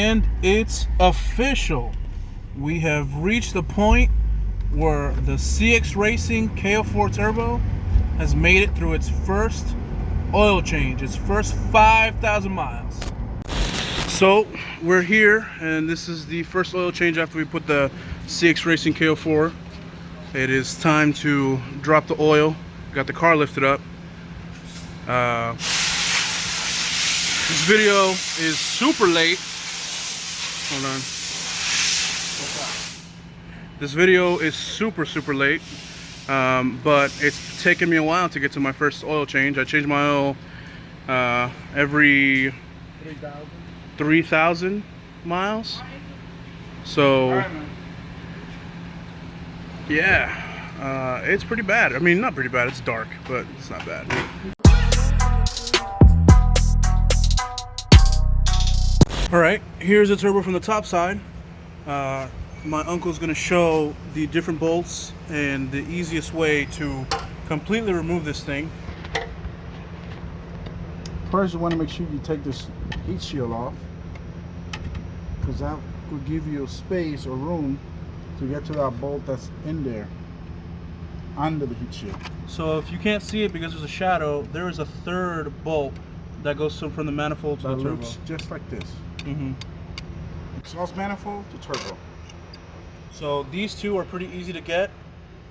And it's official. We have reached the point where the CXRacing K04 Turbo has made it through its first oil change, its first 5,000 miles. So we're here, and this is the first oil change after we put the CXRacing K04. It is time to drop the oil. Got the car lifted up. This video is super late. Hold on. This video is super late, but it's taken me a while to get to my first oil change. I change my oil every 3,000 miles. So yeah, it's pretty bad. I mean, not pretty bad. It's dark, but it's not bad. All right, here's the turbo from the top side. My uncle's gonna show the different bolts and the easiest way to completely remove this thing. First, you want to make sure you take this heat shield off, because that will give you space or room to get to that bolt that's in there under the heat shield. So if you can't see it because there's a shadow, there is a third bolt that goes from the manifold to the turbo. Looks just like this. Exhaust manifold to turbo. So these two are pretty easy to get.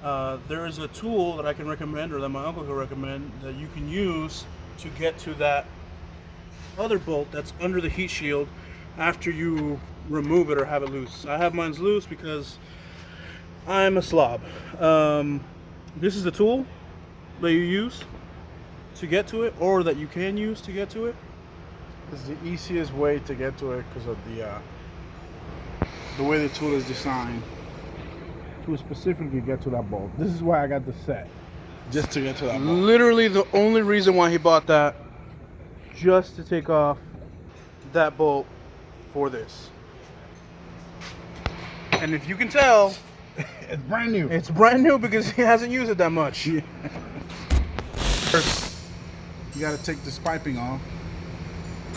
There is a tool that I can recommend, or that my uncle can recommend, that you can use to get to that other bolt that's under the heat shield after you remove it or have it loose. I have mine loose because I'm a slob. This is the tool that you use to get to it, or that you can use to get to it. It's the easiest way to get to it because of the way the tool is designed to specifically get to that bolt. This is why I got the set, just to get to that bolt. Literally the only reason why he bought that, just to take off that bolt for this. And if you can tell, it's brand new. It's brand new because he hasn't used it that much. Yeah. First, you got to take this piping off.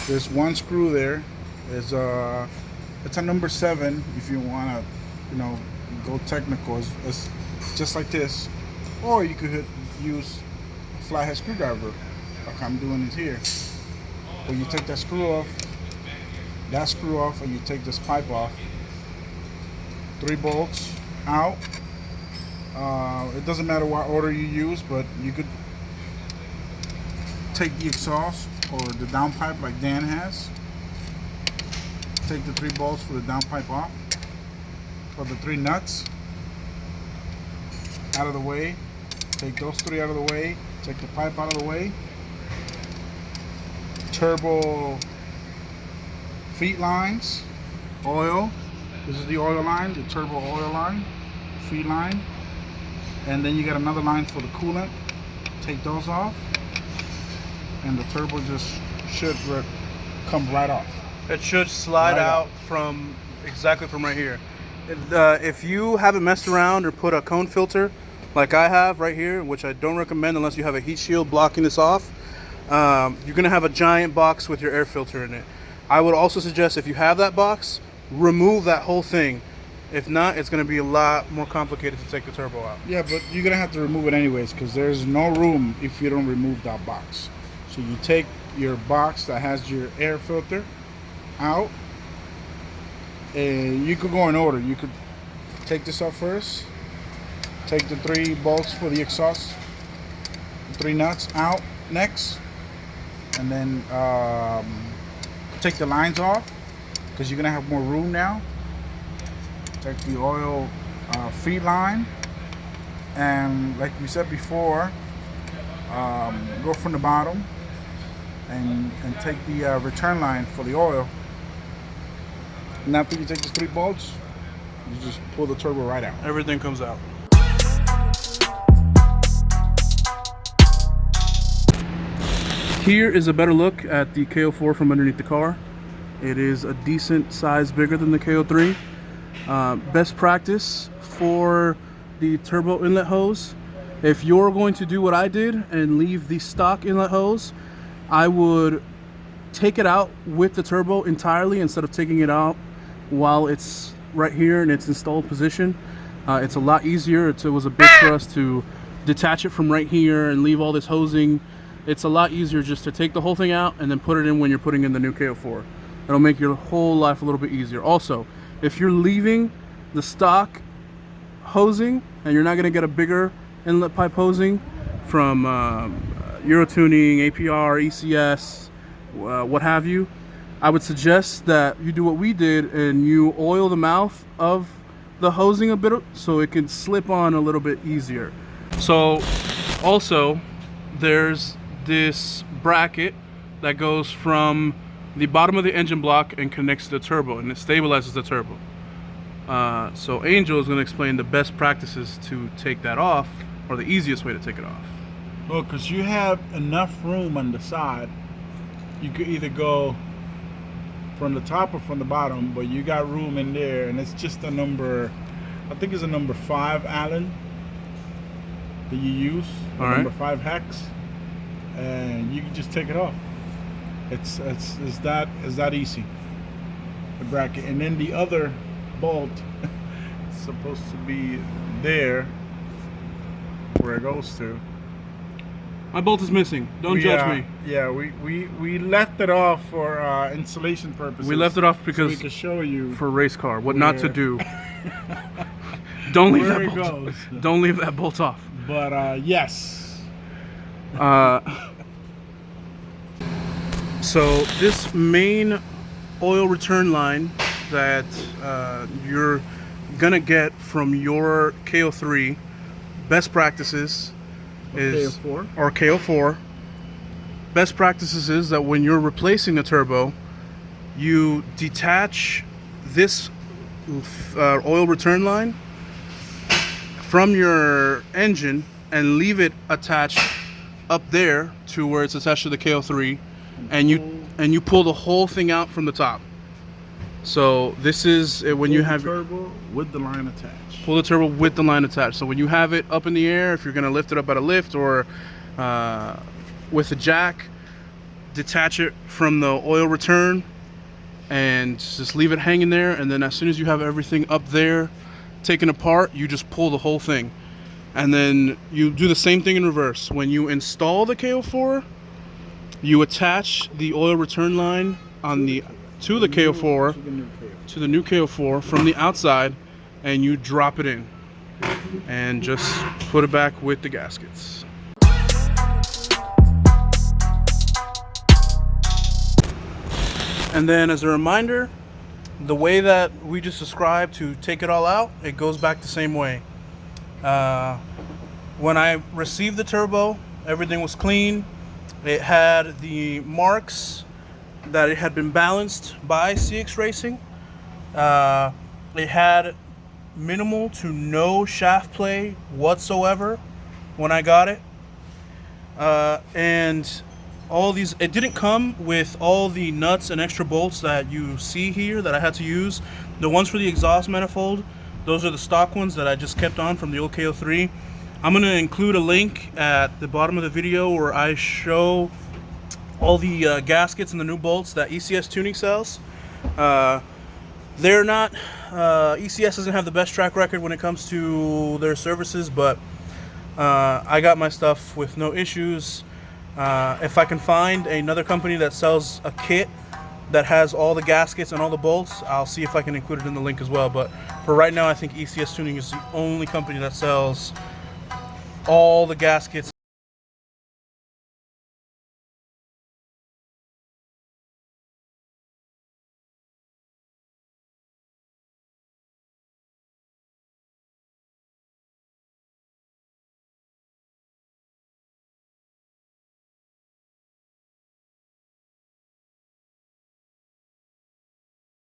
There's one screw there. There's it's a number 7 if you want to, go technical. It's just like this, or you could use a flathead screwdriver, like I'm doing it here. But you take that screw off, and you take this pipe off. 3 bolts out. It doesn't matter what order you use, but you could take the exhaust or the downpipe like Dan has. Take the 3 bolts for the downpipe off, or the 3 nuts out of the way. Take those 3 out of the way. Take the pipe out of the way. Turbo feet lines, oil. This is the oil line, the turbo oil line, feet line. And then you got another line for the coolant. Take those off, and the turbo just should come right off. It should slide out from exactly from right here. If you haven't messed around or put a cone filter like I have right here, which I don't recommend unless you have a heat shield blocking this off, you're gonna have a giant box with your air filter in it. I would also suggest, if you have that box, remove that whole thing. If not, it's gonna be a lot more complicated to take the turbo out. Yeah, but you're gonna have to remove it anyways, because there's no room if you don't remove that box. So you take your box that has your air filter out, and you could go in order. You could take this off first, take the 3 bolts for the exhaust, the 3 nuts out next, and then take the lines off, because you're gonna have more room now. Take the oil feed line, and like we said before, go from the bottom and take the return line for the oil. And after you take the 3 bolts, you just pull the turbo right out. Everything comes out. Here is a better look at the K04 from underneath the car. It is a decent size bigger than the K03. Best practice for the turbo inlet hose, if you're going to do what I did and leave the stock inlet hose, I would take it out with the turbo entirely instead of taking it out while it's right here in its installed position. It's a lot easier. It was a bit for us to detach it from right here and leave all this hosing. It's a lot easier just to take the whole thing out and then put it in when you're putting in the new K04. It'll make your whole life a little bit easier. Also, if you're leaving the stock hosing and you're not going to get a bigger inlet pipe hosing from Eurotuning, APR, ECS, what have you, I would suggest that you do what we did and you oil the mouth of the hosing a bit so it can slip on a little bit easier. So also there's this bracket that goes from the bottom of the engine block and connects to the turbo, and it stabilizes the turbo. So Angel is going to explain the best practices to take that off, or the easiest way to take it off. Well, because you have enough room on the side, you could either go from the top or from the bottom, but you got room in there, and it's just a number, I think it's a number 5 Allen that you use, number 5 hex, and you can just take it off. It's that easy, the bracket. And then the other bolt is supposed to be there where it goes to. My bolt is missing. Don't judge me. Yeah, we left it off for installation purposes. We left it off because so we could show you for race car what not to do. Don't leave that bolt. Goes. Don't leave that bolt off. But yes. So this main oil return line that you're gonna get from your K03, best practices is K04. or K04. Best practices is that when you're replacing the turbo, you detach this oil return line from your engine and leave it attached up there to where it's attached to the K03, and you pull the whole thing out from the top. So this is when you have turbo with the line attached. Pull the turbo with the line attached. So when you have it up in the air, if you're going to lift it up at a lift or with a jack, detach it from the oil return and just leave it hanging there. And then as soon as you have everything up there taken apart, you just pull the whole thing. And then you do the same thing in reverse. When you install the K04, you attach the oil return line on to the K04, to the new K04 from the outside, and you drop it in and just put it back with the gaskets. And then as a reminder, the way that we just described to take it all out, it goes back the same way. When I received the turbo, everything was clean. It had the marks that it had been balanced by CXRacing. It had minimal to no shaft play whatsoever when I got it. And all these, it didn't come with all the nuts and extra bolts that you see here that I had to use. The ones for the exhaust manifold, those are the stock ones that I just kept on from the old K03. I'm going to include a link at the bottom of the video where I show all the gaskets and the new bolts that ECS Tuning sells. They're not, ECS doesn't have the best track record when it comes to their services, but I got my stuff with no issues. If I can find another company that sells a kit that has all the gaskets and all the bolts, I'll see if I can include it in the link as well. But for right now, I think ECS Tuning is the only company that sells all the gaskets